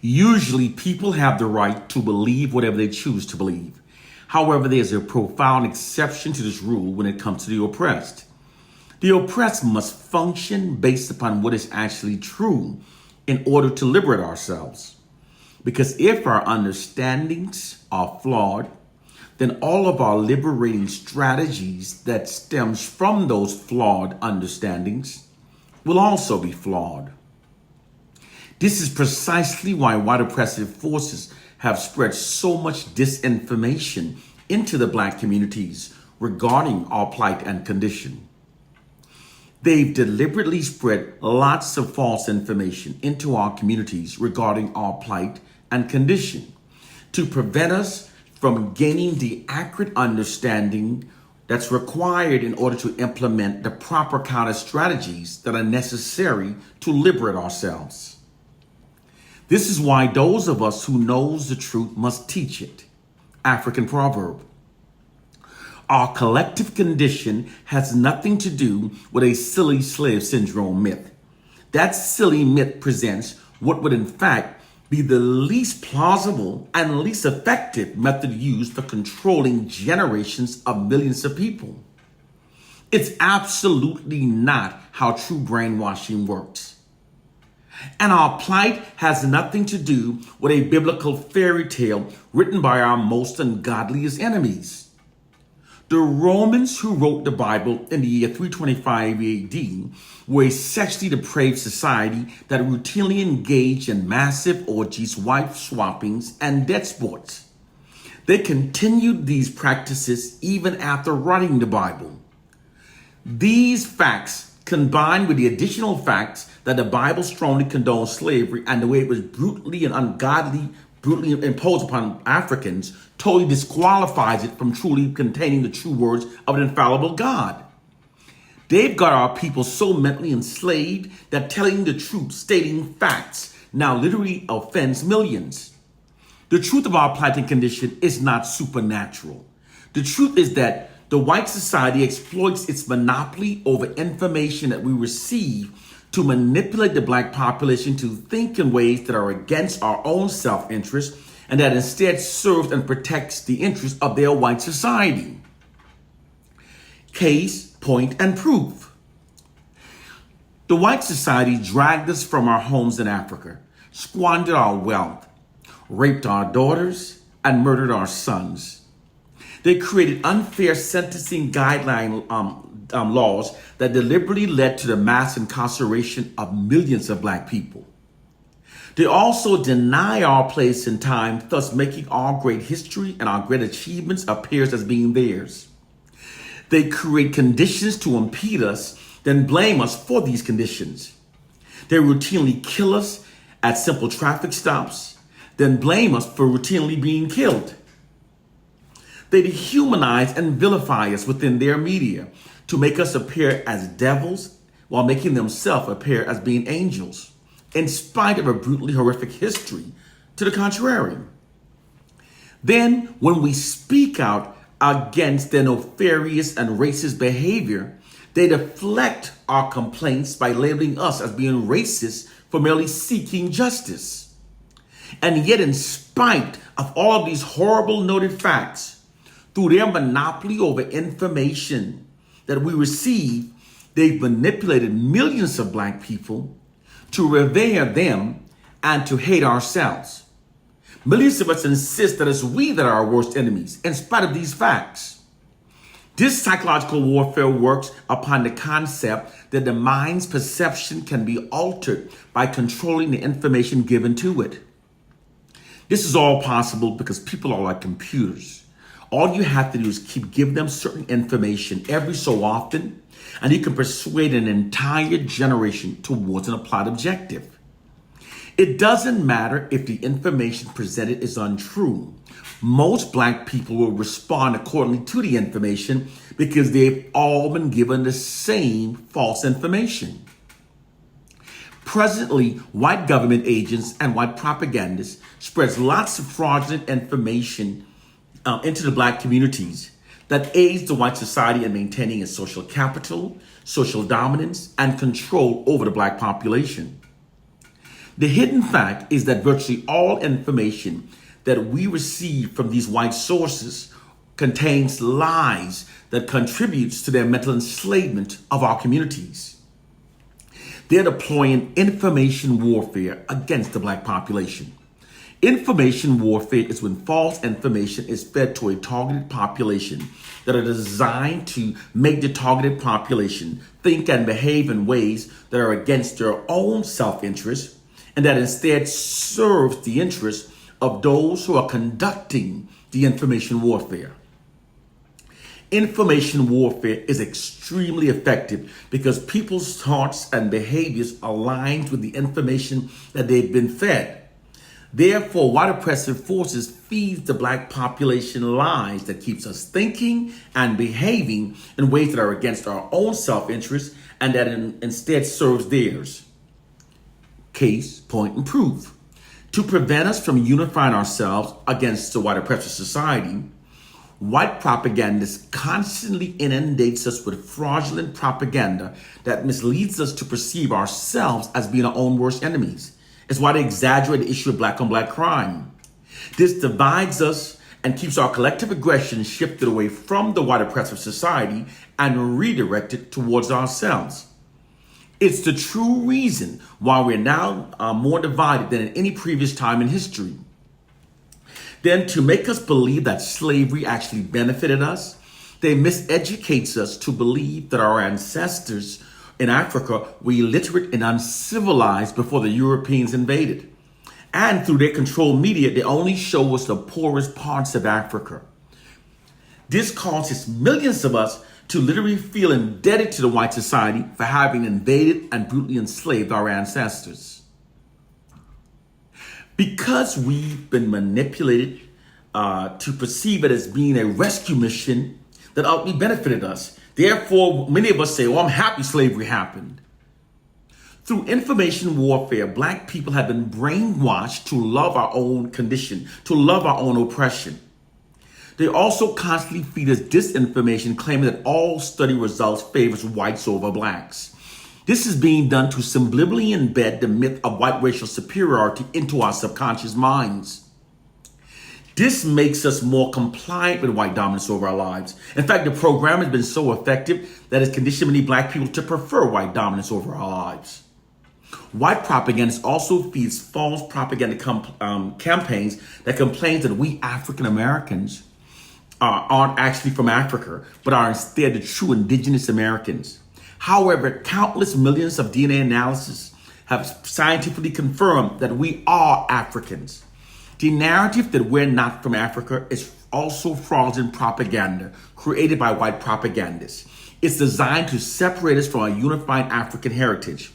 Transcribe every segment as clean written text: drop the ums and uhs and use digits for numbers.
Usually, people have the right to believe whatever they choose to believe. However, there's a profound exception to this rule when it comes to the oppressed. The oppressed must function based upon what is actually true in order to liberate ourselves. Because if our understandings are flawed, then all of our liberating strategies that stems from those flawed understandings will also be flawed. This is precisely why white oppressive forces have spread so much disinformation into the Black communities regarding our plight and condition. They've deliberately spread lots of false information into our communities regarding our plight and condition to prevent us from gaining the accurate understanding that's required in order to implement the proper counter strategies that are necessary to liberate ourselves. This is why those of us who knows the truth must teach it. African proverb. Our collective condition has nothing to do with a silly slave syndrome myth. That silly myth presents what would in fact be the least plausible and least effective method used for controlling generations of millions of people. It's absolutely not how true brainwashing works. And our plight has nothing to do with a biblical fairy tale written by our most ungodliest enemies. The Romans who wrote the Bible in the year 325 AD were a sexually depraved society that routinely engaged in massive orgies, wife swappings, and death sports. They continued these practices even after writing the Bible. These facts, combined with the additional facts that the Bible strongly condones slavery and the way it was brutally and brutally imposed upon Africans, totally disqualifies it from truly containing the true words of an infallible God. They've got our people so mentally enslaved that telling the truth, stating facts, now literally offends millions. The truth of our plight and condition is not supernatural. The truth is that the white society exploits its monopoly over information that we receive to manipulate the Black population to think in ways that are against our own self-interest and that instead serves and protects the interests of their white society. Case, point, and proof. The white society dragged us from our homes in Africa, squandered our wealth, raped our daughters, and murdered our sons. They created unfair sentencing guideline laws that deliberately led to the mass incarceration of millions of Black people. They also deny our place in time, thus making our great history and our great achievements appear as being theirs. They create conditions to impede us, then blame us for these conditions. They routinely kill us at simple traffic stops, then blame us for routinely being killed. They dehumanize and vilify us within their media to make us appear as devils while making themselves appear as being angels, in spite of a brutally horrific history to the contrary. Then, when we speak out against their nefarious and racist behavior, they deflect our complaints by labeling us as being racist for merely seeking justice. And yet, in spite of all of these horrible noted facts, through their monopoly over information that we receive, they've manipulated millions of Black people to revere them and to hate ourselves. Millions of us insist that it's we that are our worst enemies, in spite of these facts. This psychological warfare works upon the concept that the mind's perception can be altered by controlling the information given to it. This is all possible because people are like computers. All you have to do is keep giving them certain information every so often, and you can persuade an entire generation towards an applied objective. It doesn't matter if the information presented is untrue. Most Black people will respond accordingly to the information because they've all been given the same false information. Presently, white government agents and white propagandists spreads lots of fraudulent information into the Black communities that aids the white society in maintaining its social capital, social dominance, and control over the Black population. The hidden fact is that virtually all information that we receive from these white sources contains lies that contributes to their mental enslavement of our communities. They're deploying information warfare against the black population. Information warfare is when false information is fed to a targeted population that are designed to make the targeted population think and behave in ways that are against their own self-interest and that instead serves the interests of those who are conducting the information warfare. Information warfare is extremely effective because people's thoughts and behaviors align with the information that they've been fed. Therefore, white oppressive forces feed the black population lies that keeps us thinking and behaving in ways that are against our own self-interest and that instead serves theirs. Case, point, and proof. To prevent us from unifying ourselves against the white oppressive society, white propagandists constantly inundates us with fraudulent propaganda that misleads us to perceive ourselves as being our own worst enemies. It's why they exaggerate the issue of black on black crime. This divides us and keeps our collective aggression shifted away from the white oppressive society and redirected towards ourselves. It's the true reason why we're now more divided than at any previous time in history. Then to make us believe that slavery actually benefited us, they miseducates us to believe that our ancestors in Africa were illiterate and uncivilized before the Europeans invaded. And through their controlled media, they only show us the poorest parts of Africa. This causes millions of us to literally feel indebted to the white society for having invaded and brutally enslaved our ancestors. Because we've been manipulated to perceive it as being a rescue mission that ultimately benefited us. Therefore, many of us say, I'm happy slavery happened. Through information warfare, black people have been brainwashed to love our own condition, to love our own oppression. They also constantly feed us disinformation, claiming that all study results favors whites over blacks. This is being done to subliminally embed the myth of white racial superiority into our subconscious minds. This makes us more compliant with white dominance over our lives. In fact, the program has been so effective that it's conditioned many black people to prefer white dominance over our lives. White propaganda also feeds false propaganda campaigns that complains that we African Americans aren't actually from Africa, but are instead the true indigenous Americans. However, countless millions of DNA analysis have scientifically confirmed that we are Africans. The narrative that we're not from Africa is also fraudulent propaganda created by white propagandists. It's designed to separate us from our unified African heritage.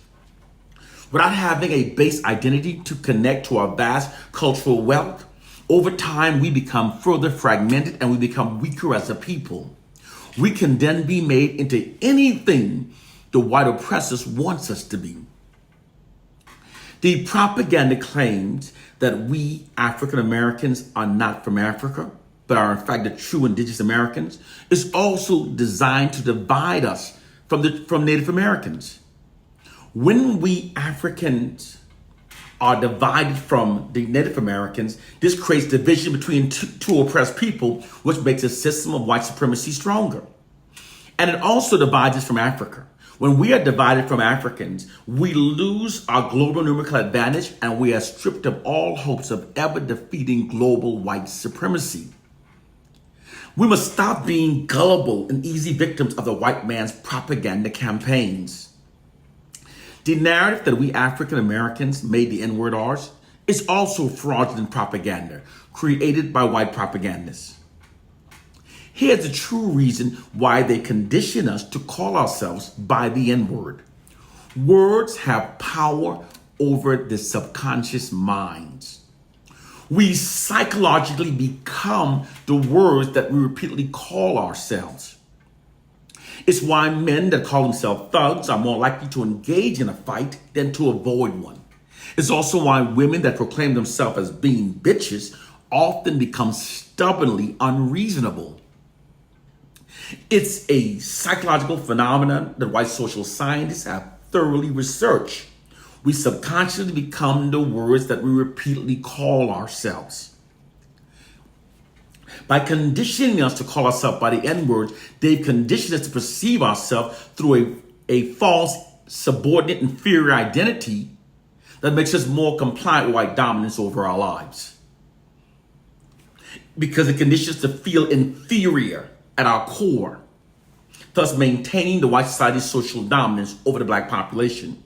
Without having a base identity to connect to our vast cultural wealth, over time we become further fragmented and we become weaker as a people. We can then be made into anything the white oppressors wants us to be. The propaganda claims that we African Americans are not from Africa, but are in fact the true indigenous Americans, is also designed to divide us from Native Americans. When we Africans are divided from the Native Americans, this creates division between two oppressed people, which makes a system of white supremacy stronger. And it also divides us from Africa. When we are divided from Africans, we lose our global numerical advantage and we are stripped of all hopes of ever defeating global white supremacy. We must stop being gullible and easy victims of the white man's propaganda campaigns. The narrative that we African Americans made the N-word ours is also fraudulent propaganda created by white propagandists. Here's the true reason why they condition us to call ourselves by the N-word. Words have power over the subconscious minds. We psychologically become the words that we repeatedly call ourselves. It's why men that call themselves thugs are more likely to engage in a fight than to avoid one. It's also why women that proclaim themselves as being bitches often become stubbornly unreasonable. It's a psychological phenomenon that white social scientists have thoroughly researched. We subconsciously become the words that we repeatedly call ourselves. By conditioning us to call ourselves by the N-word, they've conditioned us to perceive ourselves through a false, subordinate, inferior identity that makes us more compliant with white dominance over our lives. Because it conditions us to feel inferior at our core, thus maintaining the white society's social dominance over the black population.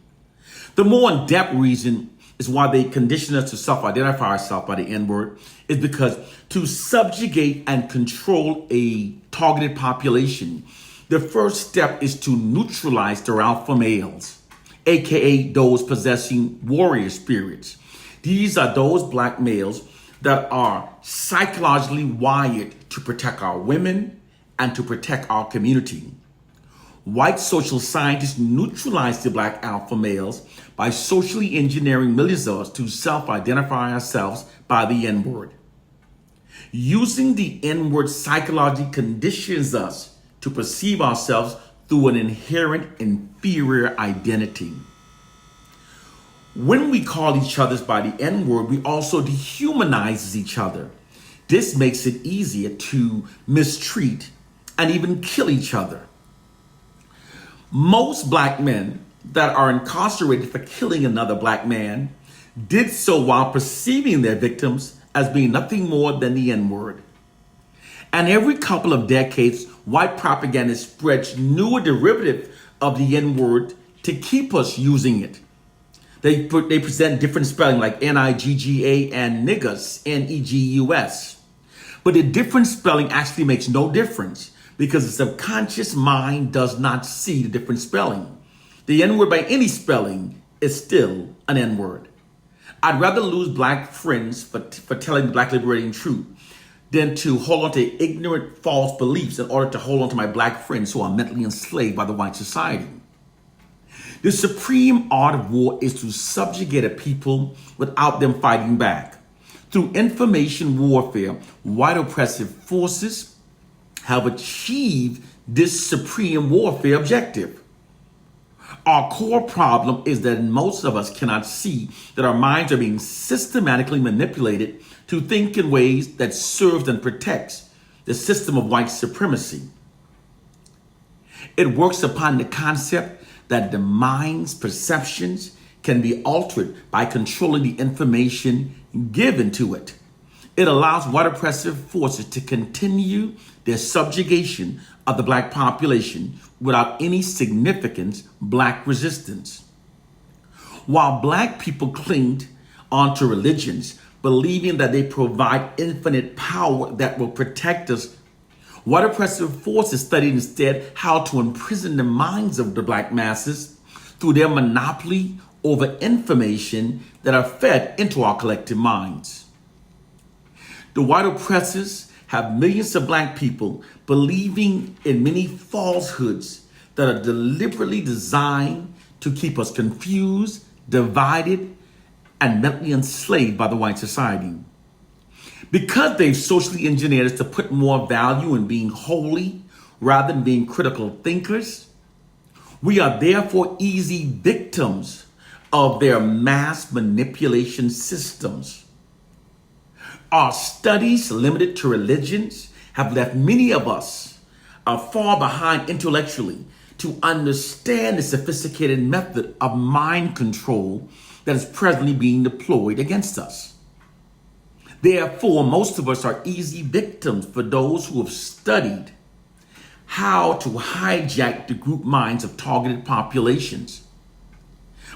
The more in-depth reason is why they condition us to self-identify ourselves by the N-word is because to subjugate and control a targeted population, the first step is to neutralize their alpha males, aka those possessing warrior spirits. These are those black males that are psychologically wired to protect our women and to protect our community. White social scientists neutralize the black alpha males by socially engineering millions of us to self-identify ourselves by the N-word. Using the N-word psychologically conditions us to perceive ourselves through an inherent inferior identity. When we call each other by the N-word, we also dehumanize each other. This makes it easier to mistreat and even kill each other. Most black men that are incarcerated for killing another black man did so while perceiving their victims as being nothing more than the N-word. And every couple of decades, white propaganda spreads newer derivative of the N-word to keep us using it. They present different spelling like N-I-G-G-A and niggas, N-E-G-U-S. But the different spelling actually makes no difference because the subconscious mind does not see the different spelling. The N-word by any spelling is still an N-word. I'd rather lose black friends for telling the black liberating truth than to hold on to ignorant false beliefs in order to hold on to my black friends who are mentally enslaved by the white society. The supreme art of war is to subjugate a people without them fighting back. Through information warfare, white oppressive forces have achieved this supreme warfare objective. Our core problem is that most of us cannot see that our minds are being systematically manipulated to think in ways that serves and protects the system of white supremacy. It works upon the concept that the mind's perceptions can be altered by controlling the information given to it. It allows white oppressive forces to continue their subjugation of the black population without any significant black resistance. While black people clinged onto religions, believing that they provide infinite power that will protect us, white oppressive forces studied instead how to imprison the minds of the black masses through their monopoly over information that are fed into our collective minds. The white oppressors have millions of black people believing in many falsehoods that are deliberately designed to keep us confused, divided, and mentally enslaved by the white society. Because they've socially engineered us to put more value in being holy rather than being critical thinkers, we are therefore easy victims of their mass manipulation systems. Our studies limited to religions have left many of us far behind intellectually to understand the sophisticated method of mind control that is presently being deployed against us. Therefore, most of us are easy victims for those who have studied how to hijack the group minds of targeted populations.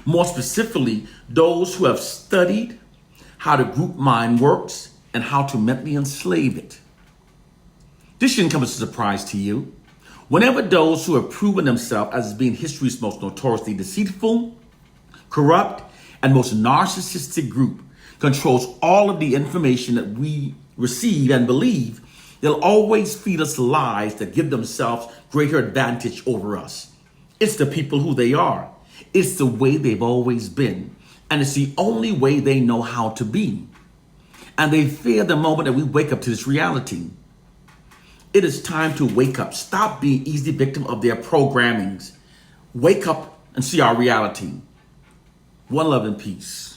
More specifically, those who have studied how the group mind works and how to mentally enslave it. This shouldn't come as a surprise to you. Whenever those who have proven themselves as being history's most notoriously deceitful, corrupt, and most narcissistic group controls all of the information that we receive and believe, they'll always feed us lies that give themselves greater advantage over us. It's the people who they are. It's the way they've always been. And it's the only way they know how to be. And they fear the moment that we wake up to this reality. It is time to wake up. Stop being easy victim of their programmings. Wake up and see our reality. One love and peace.